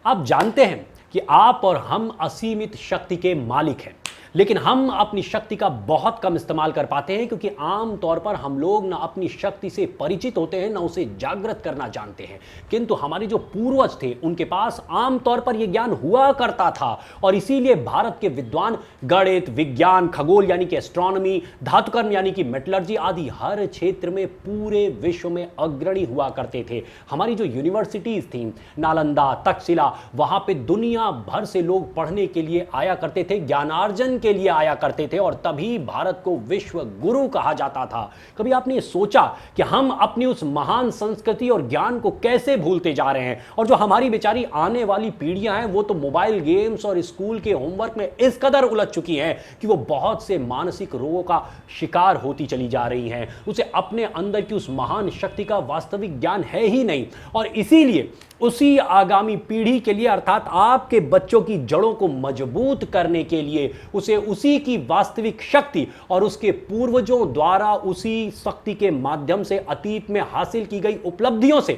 आप जानते हैं कि आप और हम असीमित शक्ति के मालिक हैं, लेकिन हम अपनी शक्ति का बहुत कम इस्तेमाल कर पाते हैं क्योंकि आम तौर पर हम लोग ना अपनी शक्ति से परिचित होते हैं, ना उसे जागृत करना जानते हैं। किंतु हमारे जो पूर्वज थे उनके पास आम तौर पर यह ज्ञान हुआ करता था और इसीलिए भारत के विद्वान गणित, विज्ञान, खगोल यानी कि एस्ट्रोनॉमी, धातुकर्म यानी कि मेटलर्जी आदि हर क्षेत्र में पूरे विश्व में अग्रणी हुआ करते थे। हमारी जो यूनिवर्सिटीज थी, नालंदा, तक्षशिला, वहां पे दुनिया भर से लोग पढ़ने के लिए आया करते थे, ज्ञानार्जन के लिए आया करते थे और तभी भारत को विश्व गुरु कहा जाता था। कभी आपने सोचा कि हम अपनी उस महान संस्कृति और ज्ञान को कैसे भूलते जा रहे हैं? और जो हमारी बेचारी आने वाली पीढ़ियां हैं वो तो मोबाइल गेम्स और स्कूल के होमवर्क में इस कदर उलझ चुकी हैं कि वो बहुत से मानसिक रोगों का शिकार होती चली जा रही हैं। उसे अपने अंदर की उस महान शक्ति का वास्तविक ज्ञान है ही नहीं और इसीलिए उसी आगामी पीढ़ी के लिए अर्थात आपके बच्चों की जड़ों को मजबूत करने के लिए उसे उसी की वास्तविक शक्ति और उसके पूर्वजों द्वारा उसी शक्ति के माध्यम से अतीत में हासिल की गई उपलब्धियों से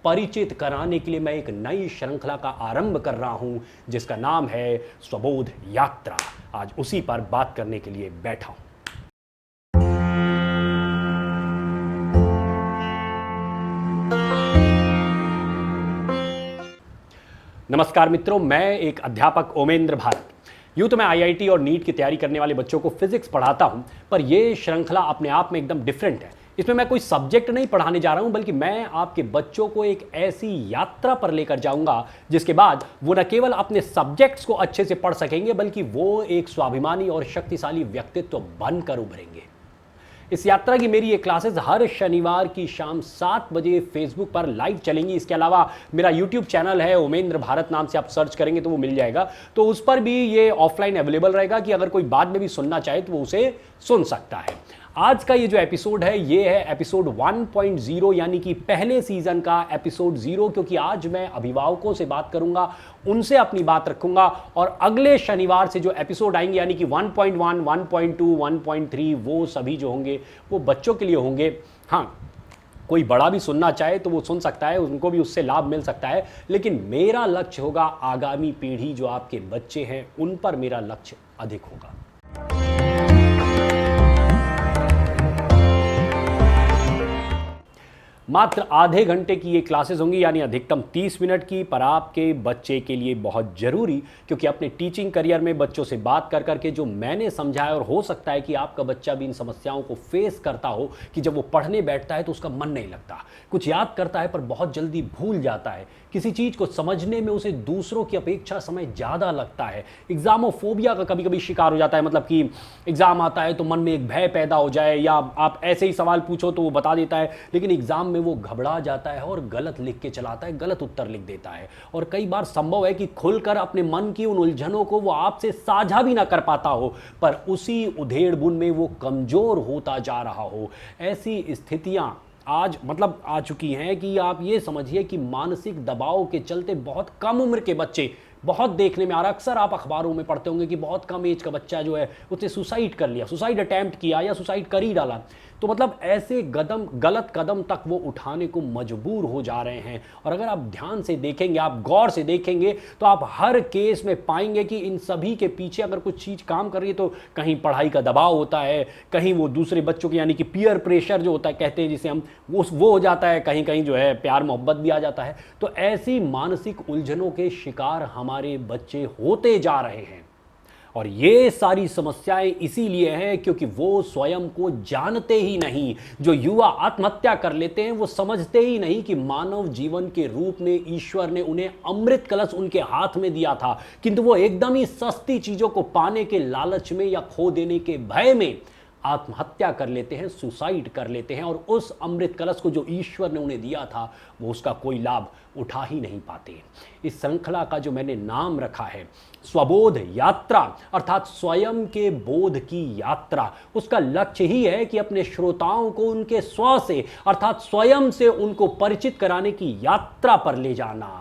परिचित कराने के लिए मैं एक नई श्रृंखला का आरंभ कर रहा हूं जिसका नाम है स्वबोध यात्रा। आज उसी पर बात करने के लिए बैठा हूं। नमस्कार मित्रों, मैं एक अध्यापक ओमेंद्र भारत। यूं तो मैं आईआईटी और नीट की तैयारी करने वाले बच्चों को फिजिक्स पढ़ाता हूं, पर यह श्रृंखला अपने आप में एकदम डिफरेंट है। इसमें मैं कोई सब्जेक्ट नहीं पढ़ाने जा रहा हूं, बल्कि मैं आपके बच्चों को एक ऐसी यात्रा पर लेकर जाऊंगा जिसके बाद वो न केवल अपने सब्जेक्ट्स को अच्छे से पढ़ सकेंगे, बल्कि वो एक स्वाभिमानी और शक्तिशाली व्यक्तित्व बनकर उभरेंगे। इस यात्रा की मेरी ये क्लासेस हर शनिवार की शाम 7 बजे फेसबुक पर लाइव चलेंगी। इसके अलावा मेरा यूट्यूब चैनल है ओमेंद्र भारत, नाम से आप सर्च करेंगे तो वो मिल जाएगा। तो उस पर भी ये ऑफलाइन अवेलेबल रहेगा कि अगर कोई बाद में भी सुनना चाहे तो वो उसे सुन सकता है। आज का ये जो एपिसोड है ये है एपिसोड 1.0 यानी कि पहले सीजन का एपिसोड 0, क्योंकि आज मैं अभिभावकों से बात करूंगा, उनसे अपनी बात रखूंगा और अगले शनिवार से जो एपिसोड आएंगे यानी कि 1.1, 1.2, 1.3 वो सभी जो होंगे वो बच्चों के लिए होंगे। हाँ, कोई बड़ा भी सुनना चाहे तो वो सुन सकता है, उनको भी उससे लाभ मिल सकता है, लेकिन मेरा लक्ष्य होगा आगामी पीढ़ी जो आपके बच्चे हैं उन पर मेरा लक्ष्य अधिक होगा। मात्र आधे घंटे की ये क्लासेस होंगी यानी अधिकतम 30 मिनट की, पर आपके बच्चे के लिए बहुत जरूरी, क्योंकि अपने टीचिंग करियर में बच्चों से बात कर करके जो मैंने समझाया, और हो सकता है कि आपका बच्चा भी इन समस्याओं को फेस करता हो कि जब वो पढ़ने बैठता है तो उसका मन नहीं लगता, कुछ याद करता है पर बहुत जल्दी भूल जाता है, किसी चीज़ को समझने में उसे दूसरों की अपेक्षा समय ज़्यादा लगता है, एग्जामोफोबिया का कभी कभी शिकार हो जाता है, मतलब कि एग्ज़ाम आता है तो मन में एक भय पैदा हो जाए, या आप ऐसे ही सवाल पूछो तो वो बता देता है लेकिन एग्ज़ाम में वो घबरा जाता है और गलत लिख के चलाता है, गलत उत्तर लिख देता है। और कई बार संभव है कि खुलकर अपने मन की उन उलझनों को वो आपसे साझा भी ना कर पाता हो, पर उसी उधेड़-बुन में वो कमज़ोर होता जा रहा हो। ऐसी स्थितियाँ आज मतलब आ चुकी हैं कि आप ये समझिए कि मानसिक दबाव के चलते बहुत कम उम्र के बच्चे, बहुत देखने में आ रहा है, अक्सर आप अखबारों में पढ़ते होंगे कि बहुत कम एज का बच्चा जो है उसने सुसाइड कर लिया, सुसाइड अटैम्प्ट किया या सुसाइड कर ही डाला। तो मतलब ऐसे गलत कदम तक वो उठाने को मजबूर हो जा रहे हैं। और अगर आप ध्यान से देखेंगे, आप गौर से देखेंगे तो आप हर केस में पाएंगे कि इन सभी के पीछे अगर कुछ चीज़ काम कर रही है तो कहीं पढ़ाई का दबाव होता है, कहीं वो दूसरे बच्चों के यानी कि पीयर प्रेशर जो होता है कहते हैं जिसे हम, वो हो जाता है, कहीं कहीं जो है प्यार मोहब्बत भी आ जाता है। तो ऐसी मानसिक उलझनों के शिकार हमारे बच्चे होते जा रहे हैं और ये सारी समस्याएं इसीलिए हैं क्योंकि वो स्वयं को जानते ही नहीं। जो युवा आत्महत्या कर लेते हैं वो समझते ही नहीं कि मानव जीवन के रूप में ईश्वर ने उन्हें अमृत कलश उनके हाथ में दिया था, किंतु वो एकदम ही सस्ती चीजों को पाने के लालच में या खो देने के भय में आत्महत्या कर लेते हैं, सुसाइड कर लेते हैं और उस अमृत कलश को जो ईश्वर ने उन्हें दिया था वो उसका कोई लाभ उठा ही नहीं पाते। इस श्रृंखला का जो मैंने नाम रखा है स्वबोध यात्रा, अर्थात स्वयं के बोध की यात्रा, उसका लक्ष्य ही है कि अपने श्रोताओं को उनके स्व से अर्थात स्वयं से उनको परिचित कराने की यात्रा पर ले जाना।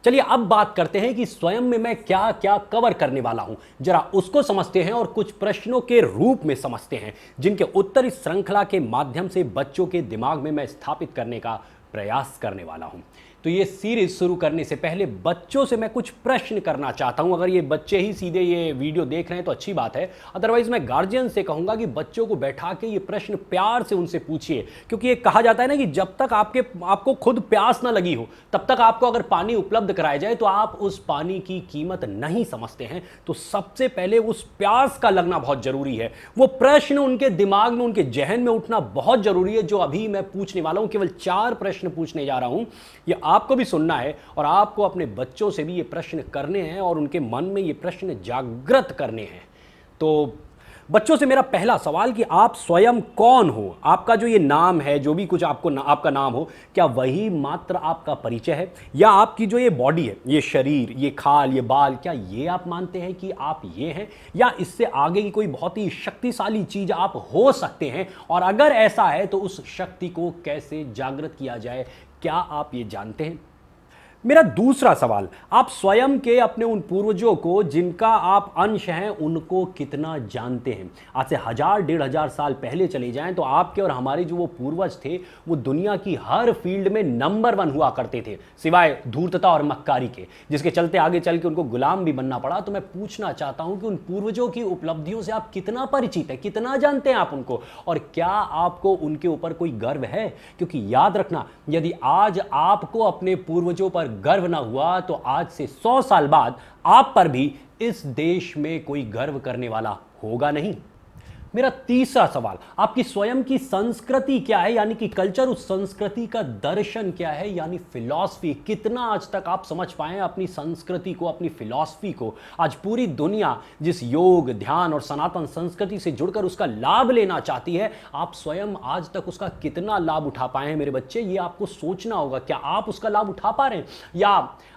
चलिए अब बात करते हैं कि स्वयं में मैं क्या क्या कवर करने वाला हूं, जरा उसको समझते हैं और कुछ प्रश्नों के रूप में समझते हैं जिनके उत्तर इस श्रृंखला के माध्यम से बच्चों के दिमाग में मैं स्थापित करने का प्रयास करने वाला हूं। तो ये सीरीज शुरू करने से पहले बच्चों से मैं कुछ प्रश्न करना चाहता हूं। अगर ये बच्चे ही सीधे ये वीडियो देख रहे हैं तो अच्छी बात है, अदरवाइज मैं गार्जियन से कहूंगा कि बच्चों को बैठा के ये प्रश्न प्यार से उनसे पूछिए, क्योंकि ये कहा जाता है ना कि जब तक आपको खुद प्यास ना लगी हो तब तक आपको अगर पानी उपलब्ध कराया जाए तो आप उस पानी की कीमत नहीं समझते हैं। तो सबसे पहले उस प्यास का लगना बहुत जरूरी है, वो प्रश्न उनके दिमाग में, उनके जहन में उठना बहुत जरूरी है। जो अभी मैं पूछने वाला हूं, केवल 4 प्रश्न पूछने जा रहा हूं, ये आपको भी सुनना है और आपको अपने बच्चों से भी ये प्रश्न करने हैं और उनके मन में ये प्रश्न जागृत करने हैं। तो बच्चों से मेरा पहला सवाल कि आप स्वयं कौन हो? आपका जो ये नाम है, जो भी कुछ आपका नाम हो, क्या वही मात्र आपका परिचय है, या आपकी जो ये बॉडी है, ये शरीर, ये खाल, ये बाल, क्या ये आप मानते हैं कि आप ये हैं, या इससे आगे की कोई बहुत ही शक्तिशाली चीज आप हो सकते हैं? और अगर ऐसा है तो उस शक्ति को कैसे जागृत किया जाए, क्या आप ये जानते हैं? मेरा दूसरा सवाल, आप स्वयं के अपने उन पूर्वजों को जिनका आप अंश हैं उनको कितना जानते हैं? आज से 1000-1500 साल पहले चले जाएं तो आपके और हमारे जो वो पूर्वज थे वो दुनिया की हर फील्ड में नंबर 1 हुआ करते थे, सिवाय धूर्तता और मक्कारी के, जिसके चलते आगे चल के उनको गुलाम भी बनना पड़ा। तो मैं पूछना चाहता हूं कि उन पूर्वजों की उपलब्धियों से आप कितना परिचित हैं, कितना जानते हैं आप उनको, और क्या आपको उनके ऊपर कोई गर्व है? क्योंकि याद रखना, यदि आज आपको अपने पूर्वजों पर गर्व ना हुआ तो आज से 100 साल बाद आप पर भी इस देश में कोई गर्व करने वाला होगा नहीं। मेरा तीसरा सवाल, आपकी स्वयं की संस्कृति क्या है, यानी कि कल्चर, उस संस्कृति का दर्शन क्या है, यानी फिलॉसफी। कितना आज तक आप समझ पाए हैं अपनी संस्कृति को, अपनी फिलॉसफी को? आज पूरी दुनिया जिस योग, ध्यान और सनातन संस्कृति से जुड़कर उसका लाभ लेना चाहती है, आप स्वयं आज तक उसका कितना लाभ उठा पाए हैं मेरे बच्चे? ये आपको सोचना होगा। क्या आप उसका लाभ उठा पा रहे हैं, या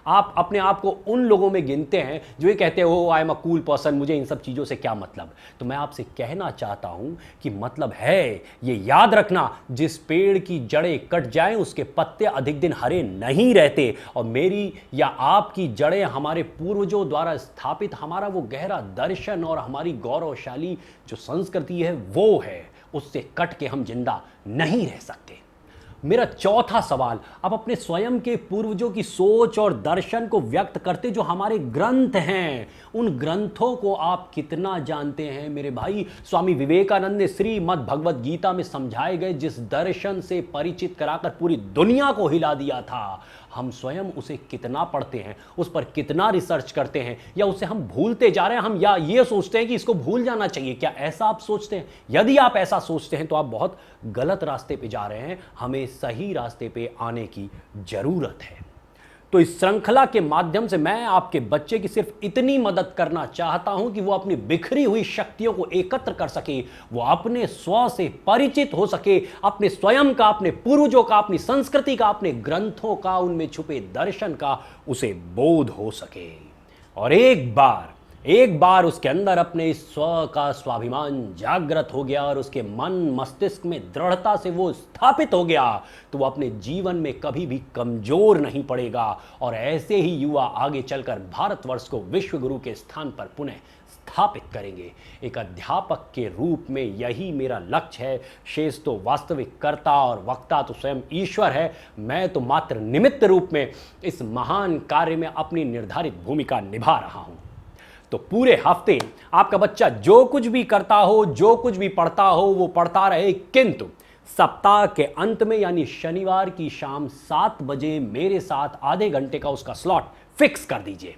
आप अपने आप को उन लोगों में गिनते हैं जो ये कहते हो I am a cool person, मुझे इन सब चीज़ों से क्या मतलब? तो मैं आपसे कहना चाहता हूं कि मतलब है, ये याद रखना, जिस पेड़ की जड़ें कट जाएं उसके पत्ते अधिक दिन हरे नहीं रहते। और मेरी या आपकी जड़ें हमारे पूर्वजों द्वारा स्थापित हमारा वो गहरा दर्शन और हमारी गौरवशाली जो संस्कृति है वो है, उससे कट के हम जिंदा नहीं रह सकते। मेरा चौथा सवाल, आप अपने स्वयं के पूर्वजों की सोच और दर्शन को व्यक्त करते जो हमारे ग्रंथ हैं, उन ग्रंथों को आप कितना जानते हैं मेरे भाई? स्वामी विवेकानंद ने श्रीमद् भगवद गीता में समझाए गए जिस दर्शन से परिचित कराकर पूरी दुनिया को हिला दिया था, हम स्वयं उसे कितना पढ़ते हैं, उस पर कितना रिसर्च करते हैं, या उसे हम भूलते जा रहे हैं? हम या ये सोचते हैं कि इसको भूल जाना चाहिए, क्या ऐसा आप सोचते हैं? यदि आप ऐसा सोचते हैं तो आप बहुत गलत रास्ते पे जा रहे हैं। हमें सही रास्ते पे आने की जरूरत है। तो इस श्रृंखला के माध्यम से मैं आपके बच्चे की सिर्फ इतनी मदद करना चाहता हूं कि वो अपनी बिखरी हुई शक्तियों को एकत्र कर सके, वो अपने स्व से परिचित हो सके, अपने स्वयं का, अपने पूर्वजों का, अपनी संस्कृति का, अपने ग्रंथों का, उनमें छुपे दर्शन का उसे बोध हो सके। और एक बार उसके अंदर अपने स्व का स्वाभिमान जागृत हो गया और उसके मन मस्तिष्क में दृढ़ता से वो स्थापित हो गया, तो वो अपने जीवन में कभी भी कमजोर नहीं पड़ेगा। और ऐसे ही युवा आगे चलकर भारतवर्ष को विश्व गुरु के स्थान पर पुनः स्थापित करेंगे। एक अध्यापक के रूप में यही मेरा लक्ष्य है। शेष तो वास्तविक कर्ता और वक्ता तो स्वयं ईश्वर है, मैं तो मात्र निमित्त रूप में इस महान कार्य में अपनी निर्धारित भूमिका निभा रहा हूं। तो पूरे हफ्ते आपका बच्चा जो कुछ भी करता हो, जो कुछ भी पढ़ता हो, वो पढ़ता रहे, किंतु सप्ताह के अंत में यानी शनिवार की शाम 7 बजे मेरे साथ आधे घंटे का उसका स्लॉट फिक्स कर दीजिए।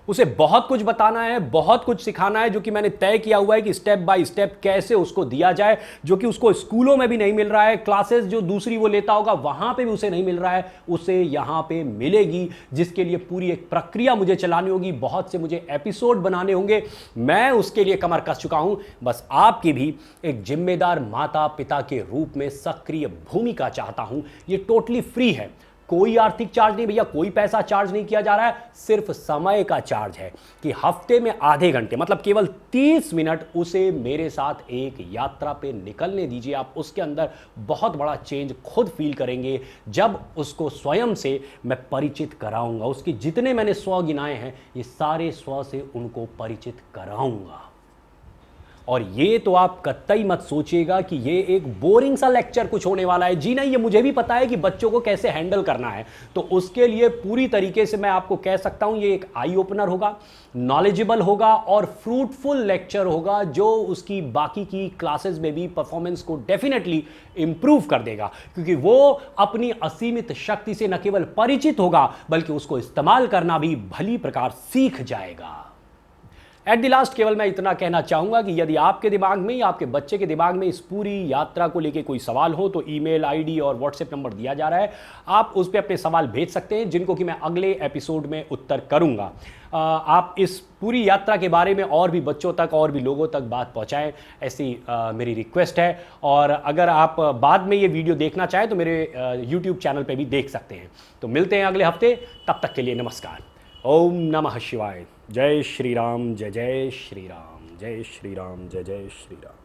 उसे बहुत कुछ बताना है, बहुत कुछ सिखाना है, जो कि मैंने तय किया हुआ है कि स्टेप बाय स्टेप कैसे उसको दिया जाए, जो कि उसको स्कूलों में भी नहीं मिल रहा है, क्लासेस जो दूसरी वो लेता होगा वहां पे भी उसे नहीं मिल रहा है, उसे यहां पे मिलेगी, जिसके लिए पूरी एक प्रक्रिया मुझे चलानी होगी, बहुत से मुझे एपिसोड बनाने होंगे। मैं उसके लिए कमर कस चुका हूं, बस आपकी भी एक जिम्मेदार माता पिता के रूप में सक्रिय भूमिका चाहता हूं। ये टोटली फ्री है, कोई आर्थिक चार्ज नहीं भैया, कोई पैसा चार्ज नहीं किया जा रहा है, सिर्फ समय का चार्ज है कि हफ्ते में आधे घंटे मतलब केवल 30 मिनट उसे मेरे साथ एक यात्रा पे निकलने दीजिए। आप उसके अंदर बहुत बड़ा चेंज खुद फील करेंगे जब उसको स्वयं से मैं परिचित कराऊंगा। उसके जितने मैंने स्व गिनाए हैं ये सारे स्व से उनको परिचित कराऊंगा। और ये तो आप कतई मत सोचिएगा कि ये एक बोरिंग सा लेक्चर कुछ होने वाला है। जी नहीं, ये मुझे भी पता है कि बच्चों को कैसे हैंडल करना है, तो उसके लिए पूरी तरीके से मैं आपको कह सकता हूं ये एक आई ओपनर होगा, नॉलेजेबल होगा और फ्रूटफुल लेक्चर होगा जो उसकी बाकी की क्लासेस में भी परफॉर्मेंस को डेफिनेटली इंप्रूव कर देगा, क्योंकि वो अपनी असीमित शक्ति से न केवल परिचित होगा बल्कि उसको इस्तेमाल करना भी भली प्रकार सीख जाएगा। एट द लास्ट केवल मैं इतना कहना चाहूंगा कि यदि आपके दिमाग में या आपके बच्चे के दिमाग में इस पूरी यात्रा को लेकर कोई सवाल हो तो ईमेल आईडी और व्हाट्सएप नंबर दिया जा रहा है, आप उस पर अपने सवाल भेज सकते हैं जिनको कि मैं अगले एपिसोड में उत्तर करूंगा। आप इस पूरी यात्रा के बारे में और भी बच्चों तक और भी लोगों तक बात पहुंचाएं, ऐसी मेरी रिक्वेस्ट है। और अगर आप बाद में ये वीडियो देखना चाहें तो मेरे यूट्यूब चैनल पर भी देख सकते हैं। तो मिलते हैं अगले हफ्ते, तब तक के लिए नमस्कार। ओम नमः शिवाय। जय श्री राम, जय जय श्री राम, जय श्री राम, जय जय श्री राम।